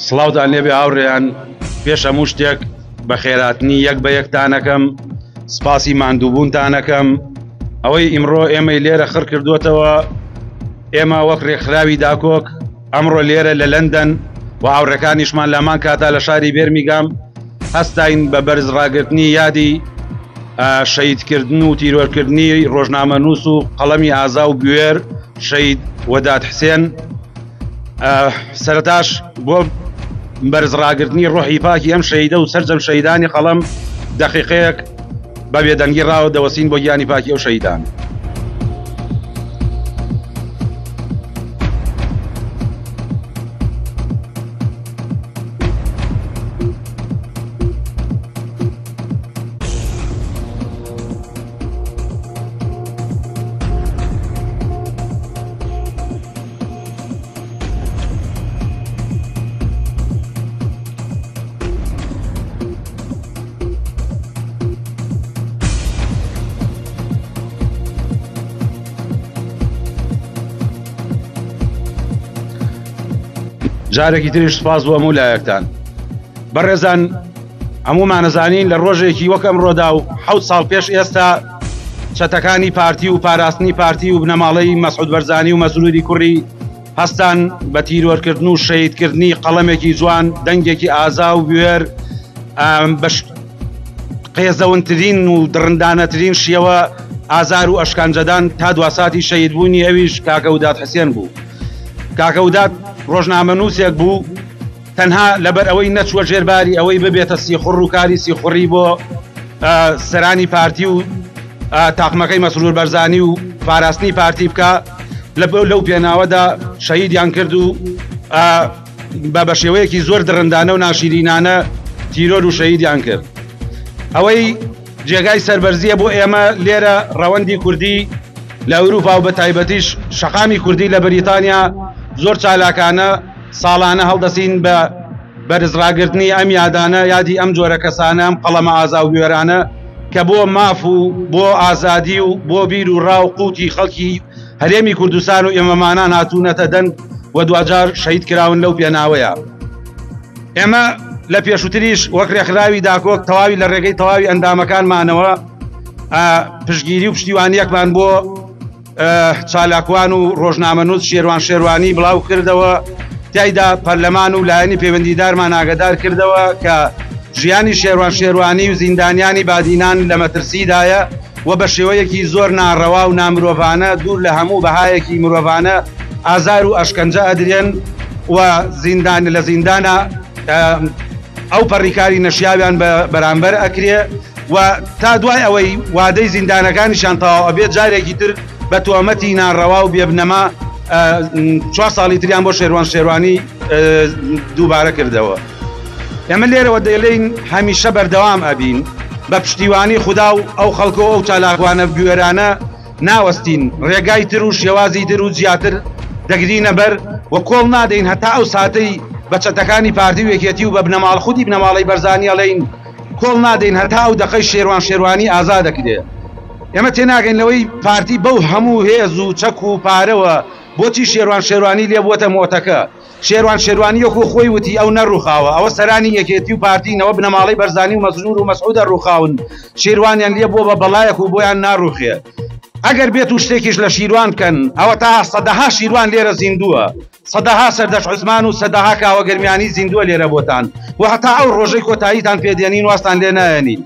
سڵاوتان لێبێ هاوڕێیان، پێش هەموو شتێک بە خێراتنی یەک بە یەکتانەکەم، سپاسی ماندووبوونتانەکەم. ئەوەی ئیمڕۆ ئێمەی لێرە خڕ کردوتەوە، ئێمە وەک ڕێکخراوی داکۆک ئەمڕۆ لێرە لە لەندەن و هاوڕەکانیشمان لەمان کاتا لە شاری بێرمیگام هەستاین بە بەرزڕاگرتنی یادی شەیدکردن و تیرۆرکردنی ڕۆژنامەنووس و قەڵەمی ئازا و بوێر شەید وەداد حسێن. سەرەتاش بۆ بەرزڕاگرتنی ڕۆحی پاکی ئەم شەیدە و سەرجەم شەیدانی قەڵەم دەقیقەیەک بە بێدەنگی ڕاوە دەوەسین بۆ گیانی پاکی ئەو شەیدان. جارێکی تریش سپاس بۆ هەموو لایەکتان. بەڕێزان، هەموومان نەزانین لە ڕۆژێکی وەک ئەمڕۆدا و 7 ساڵ پێش ئێستا چەتەکانی پارتی و پاراستنی پارتی و بنەماڵەی مەسعود بەرزانی و مەسرودی کوڕی هەستان بە تیرۆرکردن و شەیدکردنی قەڵەمێکی جوان، دەنگێکی ئازا و بوێر بە قێزەونترین و دڕندانەترین شێوە ئازار و ئەشکانجەدان تا دواساتی شەیدبوونی ئەویش کاکە وەداد حسێن بوو. کاکە وەداد ڕۆژنامەنووسێک بوو، تەنها لەبەر ئەوەی نەچووە ژێرباری ئەوەی ببێتە سیخڕ و کاری سیخڕی بۆ سەرانی پارتی و تاقمەکەی مەسرور بەرزانی و پاراستنی پارتی بکە، لەو پێناوەدا شەهیدیان کرد و بە شێوەیەکی زۆر دڕندانە و ناشیرینانە تیرۆر و شەهیدیان کرد. ئەوەی جێگای سەربەرزیە بۆ ئێمە لێرە ڕەوەندی کوردی لە ئەوروپا و بە تایبەتیش شەقامی کوردی لە بەریتانیا زۆر چالاکانە ساڵانە هەڵدەسین بە بەرزڕاگرتنی ئەم یادانە، یادی ئەم جۆرە کەسانە، ئەم قەڵەمە ئازا و بوێرانە کە بۆ ماف و بۆ ئازادی و بۆ بیر و ڕاو قوتی خەڵکی هەرێمی کوردستان و ئێمەمانان هاتوونەتە دەنگ و دوجار شەهید کراون لەو پێناوەیە. ئێمە لە پێشووتریش وەک ڕێکخراوی داکۆک تەواوی لە ڕێگەی تەواوی ئەندامەکانمانەوە پشتگیری و پشتیوانیەکمان بۆ چالاکوان و ڕۆژنامەنووس شێروانی بڵاو کردەوە، تایدا پەرلەمان و لایەنی پەیوەندیدارمان ئاگادار کردەوە کە ژیانی شێروانی و زیندانیانی بادینان لە مەترسیدایە و بە شێوەیەکی زۆر ناڕەوا و نامرۆڤانە دوور لە هەموو بەهایەکی مرۆڤانە ئازار و ئەشکەنجە ئەدرێن و لە زیندانە ئەو پەڕیکاری نەشیاویان بەرامبەر ئەکرێ و تا دوای ئەوەی وادەی زیندانەکانیشان تەواو ئەبێت جارێکی تر بە تۆمەتی ناڕەوا و بێبنەما 4 ساڵی تریان بۆ شێروانی دووبارە کردەوە. ئێمە لێرەوە دەیڵێین هەمیشە بەردەوام ئەبین بە پشتیوانی خودا و ئەو خەڵکۆ ئەو چالاکوانە گوێرانە ناوەستین، ڕێگای تر و شێوازی تر و جیاتر دەگرینە بەر و کۆڵ نادەین هەتا ئەو ساتەی بە چەتەکانی پارتی و یەکێتی و بە بنەماڵ خودی بنەماڵەی بەرزانی ئەڵێین کۆڵ نادەین هەتا ئەو دەقەی شێروانی ئازا دەکرێ. ئێمە تێناگەین لەوەی پارتی بەو هەموو هێز و چەک و پارەوە بۆچی شێروانی لێ بووەتە مۆتەکە. شێروانی یەکو خۆی وتی ئەو نەڕووخاوە، ئەوە سەرانی یەکێتی و پارتینەوە بنەماڵەی بەرزانی و مەسرور و مەسعودە ڕووخاون، شێروانیان لێ بۆ بە بەڵایەک و بۆیان ناڕووخێ. ئەگەر بێت و شتێکیش لە شیروان بکەن، ئەوە تا سەدەها شیروان لێرە زیندووە، سەدەها سەردەش عوزمان و سەدەها کاوەگەرمیانی زیندووە لێرە بۆتان و هەتا ئەو ڕۆژەی کۆتاییتان پێدێنین واستان لێ نایەنین.